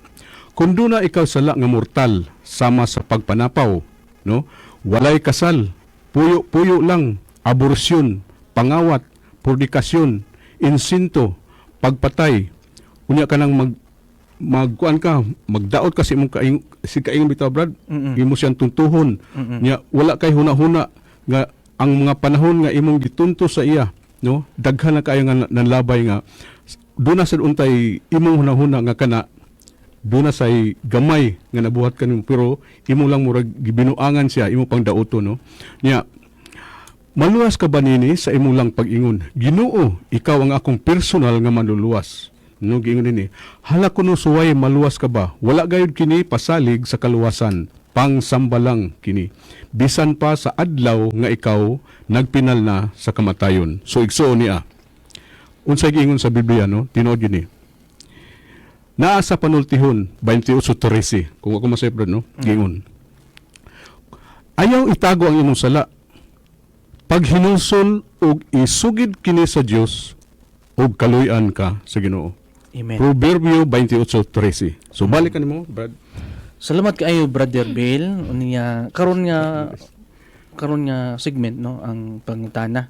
E: Kung doon na ikaw sala nga mortal sama sa pagpanapaw, no? Walay kasal, puyo-puyo lang, aborasyon, pangawat, pordikasyon, insinto, pagpatay. Unya ka nang magkuan ka, magdaot kasi imong kaingon bitaw brad, imo siyang tuntuhon. Nya wala kay hunahuna nga ang mga panahon nga imong gitunto sa iya, no? Daghan na kayo nga nanlabay nga doon na sa untay imong hunahuna nga kana doon na say gamay nga nabuhat kanimo pero imo lang murag gibinuangan siya imo pang daoton, no? Nya maluwas ka ba nini sa imo lang pag-ingon? Ginoo, ikaw ang akong personal nga manluluwas. No, giingon nini. Hala kuno suway maluwas ka ba? Wala gayud kini pasalig sa kaluwasan. Pangsamba lang kini. Bisan pa sa adlaw nga ikaw nagpinal na sa kamatayon. So igsuon niya. Unsay giingon sa Biblia, no? Tinuod gini. Naa sa panultihon 28:13. Kung ako masayod, no? Giingon. Ayaw itago ang imong sala. Pag hinulsol og isugid kini sa Dios og kaluy-an ka sa Ginoo.
C: Amen.
E: Proverbio 28:13. So balik ka nimo, Brad.
C: Salamat kaayo Brother Bill unya karon nga segment no ang pangutana.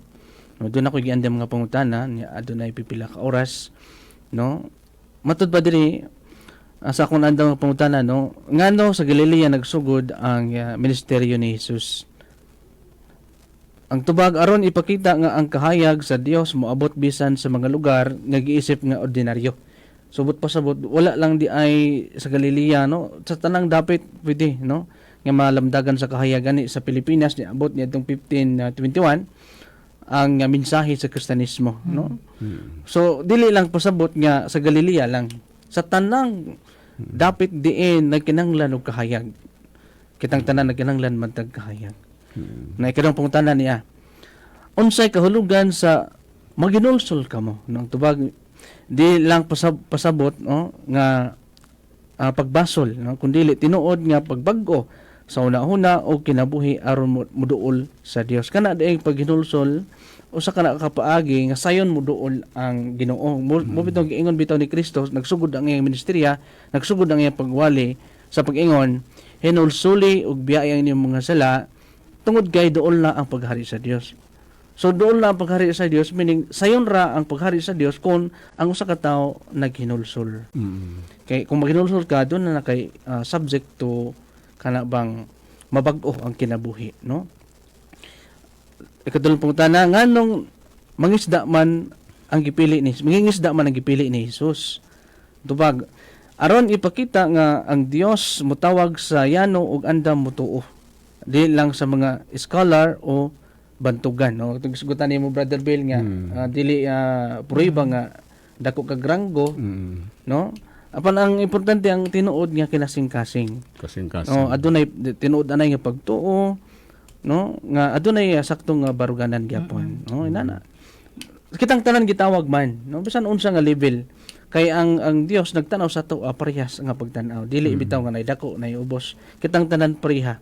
C: No doon ako giandam mga pangutana nya adunay pipila ka oras no. Matud pa diri sa akong andam nga pangutana no ngano sa Galilea nagsugod ang ministeryo ni Jesus. Ang tubag aron ipakita nga ang kahayag sa Dios moabot bisan sa mga lugar nga giisip nga ordinaryo. Subot pasabot wala lang di ay sa Galilea no sa tanang dapit pwede no nga malamdagan sa kahayagan ni sa Pilipinas ni abot ni adtong 1521 ang mensahe sa Kristiyanismo no. So dili lang pasabot nga sa Galilea lang sa tanang dapit diin nagkinahanglan og kahayag. Kitang tanan nagkinahanglan man tag kahayag. Na ikadong pangutanan niya. Unsay kahulugan sa maginulsol kamo no ang tubag di lang pasabot no nga pagbasol no kundi tinuod nga pagbag-o sa una-una o kinabuhi aron muduol sa Dios kana diay paghinulsol usa kana kapaagi nga sayon muduol ang Ginoo mo bitong giingon bitaw ni Kristo nagsugod ang iyang ministerya nagsugod ang iyang pagwali sa pag-ingon hinulsuli ug biyaya ang inyong mga sala tungod kay duol na ang paghari sa Dios. So doon na ang paghari sa Dios, meaning sayon ra ang paghari sa Dios kung ang usa ka tawo naghinulsol. Kay kung maghinulsol ka doon na kay subject to kana bang mabag-o ang kinabuhi, no? Ikadulong pangutana nganong mangisda man ang gipili ni Jesus. Tubag aron ipakita nga ang Dios mutawag sa yano ug andam mutuo. Di lang sa mga scholar o bantugan no tugsugutan nimo Brother Bill nga dili prueba nga dako kag ranggo no apan ang importante ang tinuod nga kinasing-kasing no adunay tinuod anay nga pagtuo no nga adunay saktong nga baruganan gyapon no inana kitang tanan gitawag man no bisan unsa nga level kay ang Dios nagtanaw sa to parehas nga pagtan-aw dili bitaw nga nay dako nay ubos kitang tanan pareha.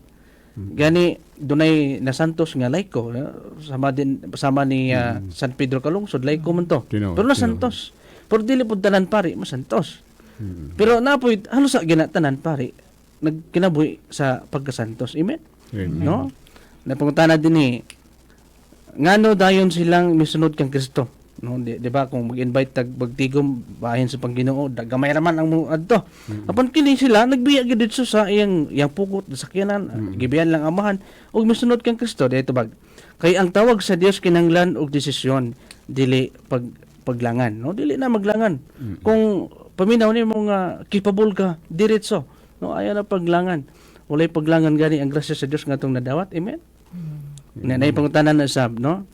C: Gani dunay na Santos nga laiko sama ni San Pedro Calungsod laiko man to. Pero na Santos. Pero dili pud tanan pari mo Santos. Pero napoy halos sa ginatanan pari nagkinabuhi sa pagka-Santos. Amen. No? Napangutana din ni ngano dayon silang misunod kang Kristo. No, di ba kung mag-invite tag bagtigom bahin sa Pangginoo gamay raman ang adto. Apan kini sila nagbiya gid dito sa iyang pukot sa sakyanan, gibiyan lang amahan ug misunod kang Kristo dito bag. Kay ang tawag sa Dios kinahanglan og desisyon dili paglangan, no? Dili na maglangan. Kung paminaw nimo nga capable ka diretso, no ayo na paglangan. Walay paglangan gani ang grasya sa Dios nga tong nadawat. Amen. Nay pangutanan na sab, no?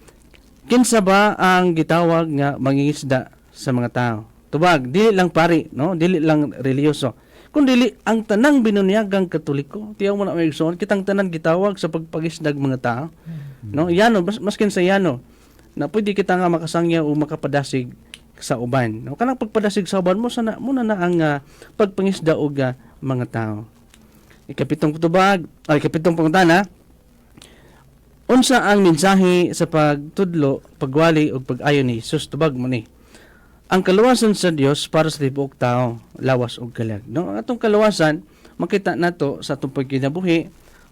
C: Kinsa ba ang gitawag nga mangingisda sa mga tao? Tubag, dili lang pari, no? Dili lang reliyoso. Kung dili ang tanang binunyagang Katoliko, tiyaw mo na may igsoon, kitang tanan gitawag sa pagpagisdag mga tao. No? Yano, maskin sa yano, na pwede kita nga makasangya o makapadasig sa uban. No? Kanang pagpadasig sa uban mo, sana muna na ang pagpangisda o mga tao. Ikapitong pangutana, unsa ang mensahe sa pagtudlo, pagwali ug pag-ayo ni Jesus tubag mo ni. Ang kaluwasan sa Dios para sa tibuok tao, lawas ug kalag. No, ang atong kaluwasan makita nato sa atong pagkinabuhi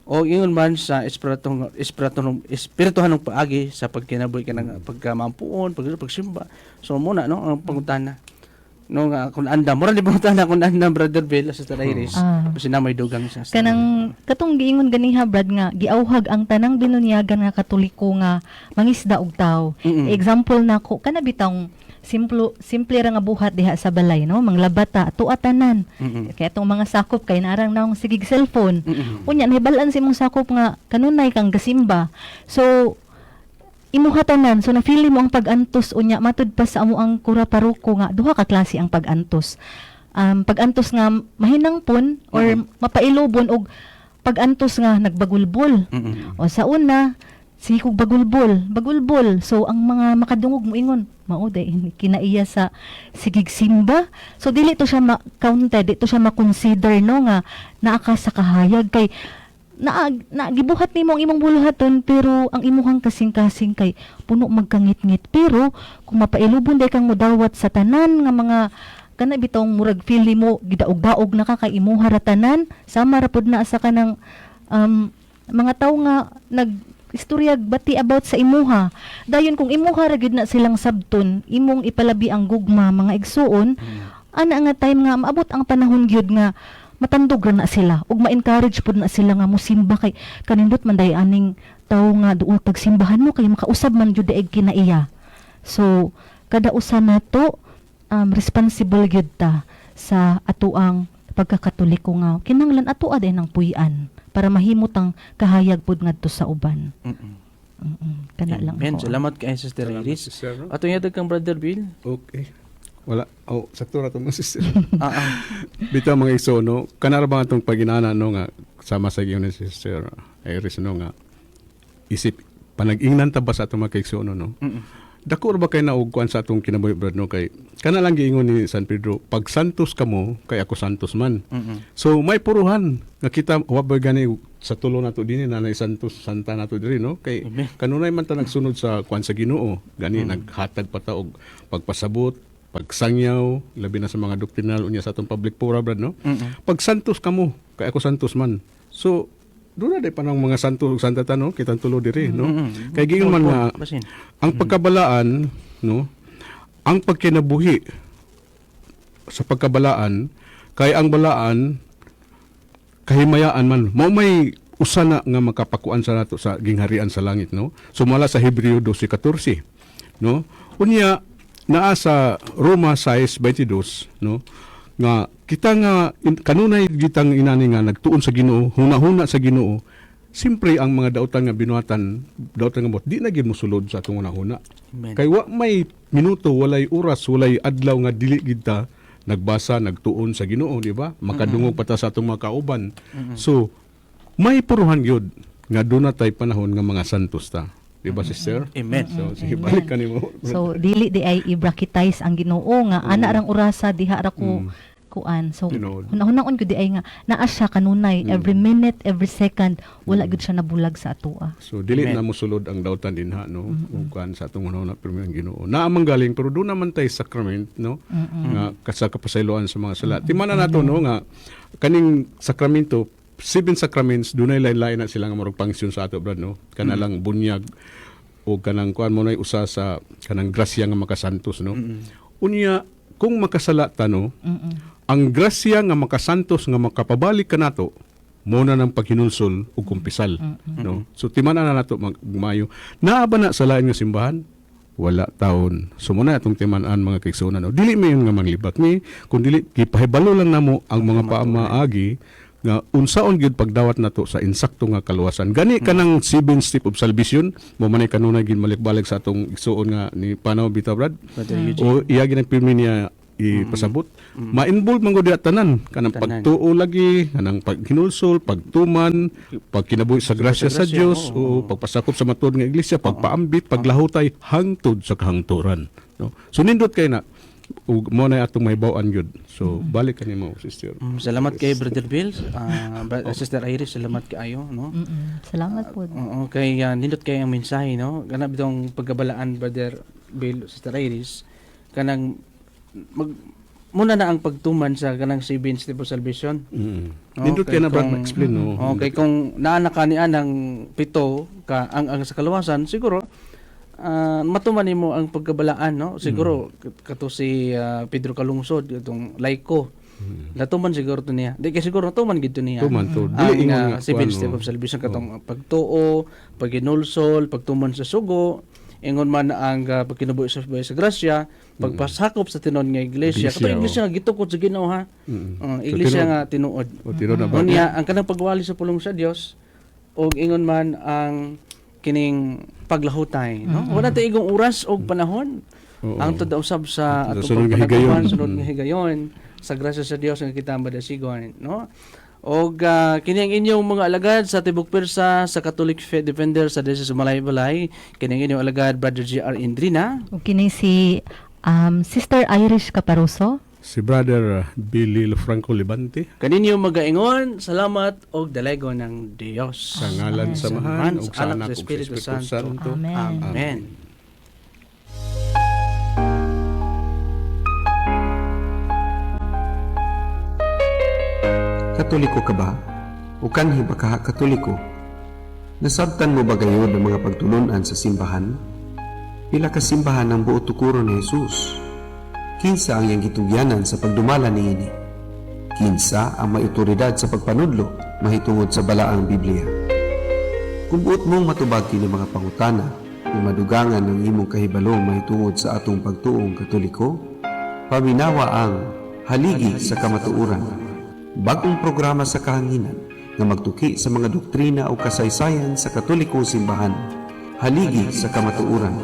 C: o ingon man sa espirituhanong paagi sa pagkinabuhi kanang pagkamampuon, pagsimba. So muna no ang pangutana. no nga kun anda mura libutan na kun anda Brother Bill Sister Iris kasi na may dugang siya.
D: Kanang katong giingon ganiha Brad nga giauhag ang tanang binunyagan nga Katoliko nga mangisda og tawo. Example nako kana bitang simple ra nga buhat diha sa balay no manglabata tuatanan. Kaya itong mga sakop kay narang naong sigig cellphone. Unya nahibalan si mong sakop nga kanunay kang gasimba. So imuhatanan so na-feel mo ang pag-antos unya matud pa sa amo ang kura paruko nga duha ka klase ang pag-antos. Pag-antos nga mahinangpon or mapailobon og pag-antos nga nagbagulbol. O sa una sikog bagulbol. So ang mga makadungog mo ingon mao day kinaiya sa sigig simba. So dili to siya ma-counted, dito siya ma-consider no nga naa ka sa kahayag kay na gibuhat nimo ang imong buluhaton pero ang imuhang kasing-kasing kay puno magkangit-ngit pero kung mapailubon day kang modawat sa tanan nga mga kana bitong murag feel mo gidaog-daog na ka kay imuha ra tanan sama ra pud na sa kanang mga tawo nga istorya bati about sa imuha dayon kung imuha ra gid na silang sabton imong ipalabi ang gugma mga igsuon ana nga time nga maabot ang panahon gyud nga matandog ra na sila ug ma-encourage pud na sila nga mosimba kay kanindot man day aning tawo nga duol tag simbahan mo kay makausab man jud daig kinaiya. So kada usa nato responsible gyud ta sa atuang pagkakatoliko nga kinahanglan ato aday nang puy-an para mahimot ang kahayag pud ngadto sa uban. Kana lang
C: Amen.
D: ako.
C: Salamat kay Sister Iris.
E: Sister, no?
C: Ato yatag kang Brother Bill.
E: Okay. Wala. Sakto na ito mga sister.
C: Ah.
E: Bitaw mga iso, no? Kanara ba itong paginana, no, nga, sama sa iyo ni Sister Iris, no, nga, isip, panag-ingnan ta ba sa itong mga kaiso, no? Dako ba kayo naugkuan sa atong kinabuhi, brad, no? Kay, kana lang giingon ni San Pedro, pag santos ka mo, kay ako santos man. So, may puruhan, nga kita, wabay gani, sa tulo na to din, na santos, santa na to din, no? Kay, kanunay man ta nagsunod sa kuan sa Ginoo, gani, naghatag pa ta og pagpasabot, pagsangyaw, labi na sa mga doktrinal unya sa atong public fora, brad, no? Pag santos ka mo, kay ako santos man. So, doon na day pa ng mga santos ug santa ta, no? Kitang tulo diri, no? Kay gingon man nga, ang pagkabalaan, no? Ang pagkinabuhi sa pagkabalaan, kay ang balaan, kahimayaan man, mo may usana nga makapakuan sa nato sa gingharian sa langit, no? Sumala sa Hebreo 12:14, no? Unya, naa sa Roma 6:22, no, nga kita nga kanunay gitang inani nga nagtuon sa Ginoo, huna-huna sa Ginoo, simpre ang mga dautan nga binuhatan, dautan nga bot di na gyud mosulod sa atong huna-huna. Kay wa may minuto, walay oras, walay adlaw nga dili gid ta nagbasa, nagtuon sa Ginoo, di ba? Makadungog pa ta sa atong mga kauban. So may puruhan gyud nga doon na tay panahon nga mga santos ta. Di ba, sister?
C: Amen.
E: So, sige, balik ka nimo.
D: So dili di ay i-bracketize ang Ginoo nga ana rang orasa diha ra ko kuan. So
E: Tinuod.
D: hunahon ko di ay nga naa siya kanunay every minute, every second wala gud siya nabulag sa atoa.
E: So dili
C: Amen.
E: na mo sulod ang dautan dinha, no, ug kuan sa atong una pirmi ang Ginoo. Naa man galing pero doon naman tay sacrament, no, nga sa kapasayloan sa mga sala. Timanan nato, no, nga kaning sakramento, 7 sacraments dunay lain-lain na sila nga marog pangsyon sa ato, brad, no. Kana lang bunyag o kanang kuan mo nay usa sa kanang grasya nga makasantos, no. Unya kung makasala ta, no, ang grasya nga makasantos nga makapabalik ka nato mo na ng paghinulsol o kumpisal, no. So timanan na nato magmayo. Naa ba na sa lain nga simbahan? Wala taon. So muna atong timanan mga kaigsuonan, no. Dili mayon nga manglibak ni, kun dili gipahibalo lang namo ang mga paamaagi nga unsaon gyud pagdawat nato sa insakto nga kaluwasan. Gani kanang 7 step of salvation, mo man ay kanunay gid balik-balik sa atong igsuon nga ni Panaw Bita, brad. O iya gid ang pirmi niya ipasabot. Ma-involve man gud tanan kanang pagtuo lagi, kanang paghinulsol, pagtuman, pagkinabuhi sa grasya sa Dios, o pagpasakop sa matuod nga iglesia, pagpaambit, paglahutay hangtod sa kahangturan, no. So nindot kay na ug mo na atong mahibaw-an gyud. So balik ka nimo, sister.
C: Salamat kay Brother Bill. Sister Iris, salamat kaayo, no.
D: Salamat po.
C: Oo, kay nindot kay ang mensahe, no. Kana bitong pagkabalaan, Brother Bill, Sister Iris, kanang muna na ang pagtuman sa kanang 7 step of salvation.
E: Nindot kay na, brad, ma-explain, no.
C: Okay, kung naa na kanian ng 7 ka ang sa kaluwasan, siguro matuman mo ang pagkabalaan, no? Siguro kato si Pedro Calungsod itong laiko. Natuman siguro to niya. Di kay siguro natuman gid to niya.
E: Tuman to.
C: Ang
E: Dili ingon nga
C: 7
E: kuan,
C: step
E: no?
C: of salvation katong pagtuo, pagginulsol, pagtuman sa sugo, ingon man ang pagkinubuhi sa grasya, pagpasakop sa tinon nga iglesia.
E: Iglesia,
C: Katong iglesia nga gitukod sa Ginoo ha. Iglesia
E: So,
C: nga tinuod.
E: O tinuod na ba?
C: Unya ang kanang pagwali sa pulong sa Dios og ingon man ang kining paglahutay, no? Wala tay igong oras og panahon.
E: Oo.
C: Ang tud usab sa
E: Sunod
C: atong
E: nga higayon.
C: sunod nga higayon sa grasya sa Dios nga kita madasigon, no? Og kining inyong mga alagad sa Tibok Persa sa Catholic Faith Defender sa Diocese of Malaybalay, kining inyong alagad Brother G.R. Indrina.
D: O kini si Sister Irish Caparuso.
E: Si Brother Billy Franco Libante
C: Kaninyo magaingon, salamat og dalaygo ng Dios.
E: sa ngalan sa Samahan ug sa Anak ug sa
C: Espiritu
E: Espiritu Santo.
D: Amen.
C: Amen.
A: Katoliko ka ba? O kanhi ba ka katoliko? Nasabtan mo ba gayod ang mga pagtulunan sa simbahan? Pila ka simbahan ang buot tukuron ni Jesus? Kinsa ang iyang gitugyanan sa pagdumala niini? Kinsa ang may otoridad sa pagpanudlo mahitungod sa balaang Biblia? Kung buot mong matubag kini mga pangutana, kung madugangan ng imong kahibalo mahitungod sa atong pagtuong katoliko, paminawa ang Haligi sa Kamatuuran, bagong programa sa kahanginan nga magtuki sa mga doktrina o kasaysayan sa katolikong simbahan. Haligi sa Kamatuuran,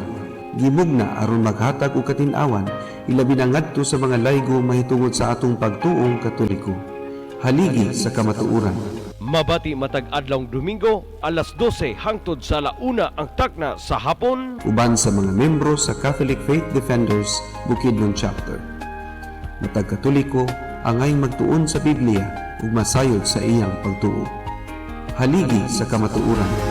A: gimugna aron maghatag og katin-awan ilabi na ngadto sa mga laygo mahitungod sa atong pagtuong katoliko. Haligi sa Kamatuuran.
B: Mabati matag adlawng Domingo, alas 12 hangtod sa 1 ang takna sa hapon.
A: Uban sa mga membro sa Catholic Faith Defenders Bukidnon Chapter. Matag Katoliko, angay magtuon sa Biblia ug masayod sa iyang pagtuo. Haligi sa Kamatuuran.